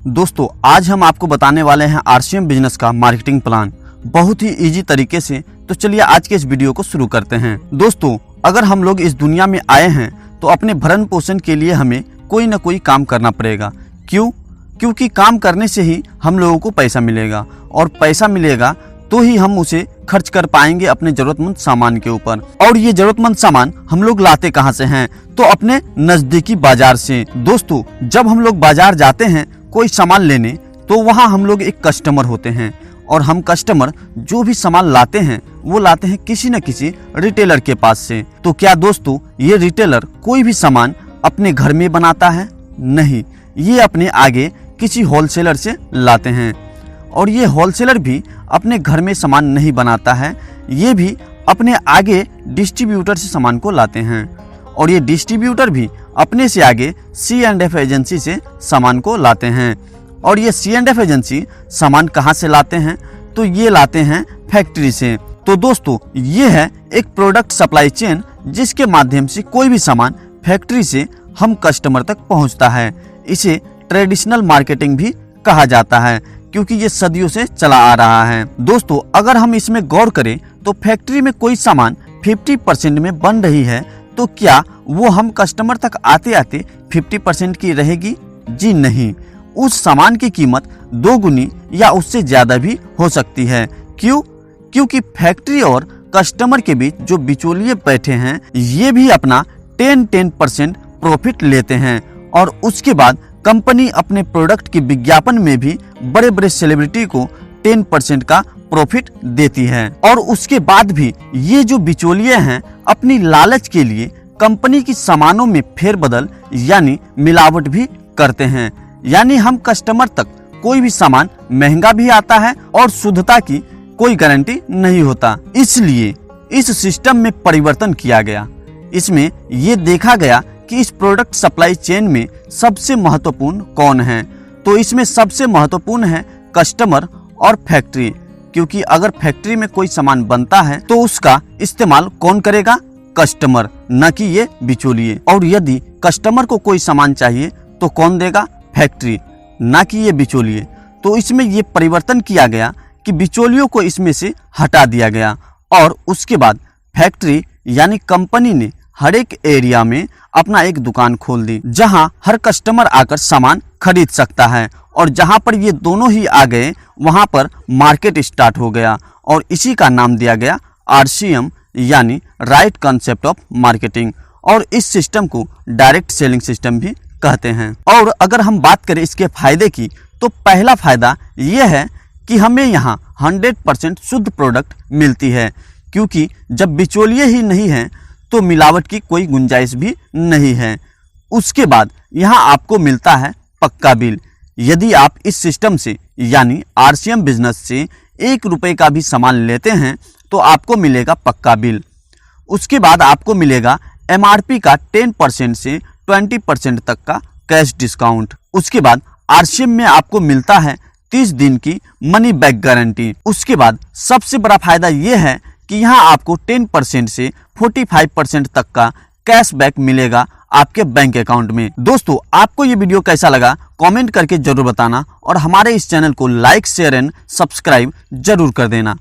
दोस्तों आज हम आपको बताने वाले हैं आरसीएम बिजनेस का मार्केटिंग प्लान बहुत ही इजी तरीके से। तो चलिए आज के इस वीडियो को शुरू करते हैं। दोस्तों अगर हम लोग इस दुनिया में आए हैं तो अपने भरण पोषण के लिए हमें कोई ना कोई काम करना पड़ेगा। क्योंकि काम करने से ही हम लोगों को पैसा मिलेगा और पैसा मिलेगा तो ही हम उसे खर्च कर पाएंगे अपने जरूरतमंद सामान के ऊपर। और ये जरूरतमंद सामान हम लोग लाते कहाँ से हैं? तो अपने नजदीकी बाजार से। दोस्तों जब हम लोग बाजार जाते हैं कोई सामान लेने तो वहाँ हम लोग एक कस्टमर होते हैं और हम कस्टमर जो भी सामान लाते हैं वो लाते हैं किसी न किसी रिटेलर के पास से। तो क्या दोस्तों ये रिटेलर कोई भी सामान अपने घर में बनाता है? नहीं, ये अपने आगे किसी होलसेलर से लाते हैं। और ये होलसेलर भी अपने घर में सामान नहीं बनाता है, ये भी अपने आगे डिस्ट्रीब्यूटर से सामान को लाते हैं। और ये डिस्ट्रीब्यूटर भी अपने से आगे C&F एजेंसी से सामान को लाते हैं। और ये C&F एजेंसी सामान कहाँ से लाते हैं? तो ये लाते हैं फैक्ट्री से। तो दोस्तों ये है एक प्रोडक्ट सप्लाई चेन जिसके माध्यम से कोई भी सामान फैक्ट्री से हम कस्टमर तक पहुंचता है। इसे ट्रेडिशनल मार्केटिंग भी कहा जाता है क्योंकि ये सदियों से चला आ रहा है। दोस्तों अगर हम इसमें गौर करें तो फैक्ट्री में कोई सामान 50% में बन रही है तो क्या वो हम कस्टमर तक आते आते 50% की रहेगी? जी नहीं, उस सामान की कीमत 2 गुनी या उससे ज्यादा भी हो सकती है। क्योंकि फैक्ट्री और कस्टमर के बीच जो बिचौलिए बैठे हैं ये भी अपना 10% प्रॉफिट लेते हैं। और उसके बाद कंपनी अपने प्रोडक्ट के विज्ञापन में भी बड़े बड़े सेलिब्रिटी को 10% का प्रॉफिट देती है। और उसके बाद भी ये जो बिचौलिए हैं अपनी लालच के लिए कंपनी की सामानों में फेरबदल यानी मिलावट भी करते हैं। यानी हम कस्टमर तक कोई भी सामान महंगा भी आता है और शुद्धता की कोई गारंटी नहीं होता। इसलिए इस सिस्टम में परिवर्तन किया गया। इसमें ये देखा गया कि इस प्रोडक्ट सप्लाई चेन में सबसे महत्वपूर्ण कौन है? तो इसमें सबसे महत्वपूर्ण है कस्टमर और फैक्ट्री। क्योंकि अगर फैक्ट्री में कोई सामान बनता है तो उसका इस्तेमाल कौन करेगा? कस्टमर, न कि ये बिचौलिए। और यदि कस्टमर को कोई सामान चाहिए तो कौन देगा? फैक्ट्री, न कि ये बिचौलिए। तो इसमें ये परिवर्तन किया गया कि बिचौलियों को इसमें से हटा दिया गया। और उसके बाद फैक्ट्री यानी कंपनी ने हर एक एरिया में अपना एक दुकान खोल दी जहां हर कस्टमर आकर सामान खरीद सकता है। और जहां पर ये दोनों ही आ गए वहां पर मार्केट स्टार्ट हो गया और इसी का नाम दिया गया RCM यानी राइट कॉन्सेप्ट ऑफ मार्केटिंग। और इस सिस्टम को डायरेक्ट सेलिंग सिस्टम भी कहते हैं। और अगर हम बात करें इसके फायदे की तो पहला फायदा ये है कि हमें यहाँ 100% शुद्ध प्रोडक्ट मिलती है। क्योंकि जब बिचौलिए ही नहीं है तो मिलावट की कोई गुंजाइश भी नहीं है। उसके बाद यहाँ आपको मिलता है पक्का बिल। यदि आप इस सिस्टम से यानी RCM बिजनेस से 1 रुपए का भी सामान लेते हैं तो आपको मिलेगा पक्का बिल। उसके बाद आपको मिलेगा MRP का 10% से 20% तक का कैश डिस्काउंट। उसके बाद RCM में आपको मिलता है 30 दिन की मनी बैक गारंटी। उसके बाद सबसे बड़ा फायदा ये है कि यहाँ आपको 10% से 45% तक का कैशबैक मिलेगा आपके बैंक अकाउंट में। दोस्तों आपको ये वीडियो कैसा लगा कमेंट करके जरूर बताना और हमारे इस चैनल को लाइक शेयर एंड सब्सक्राइब जरूर कर देना।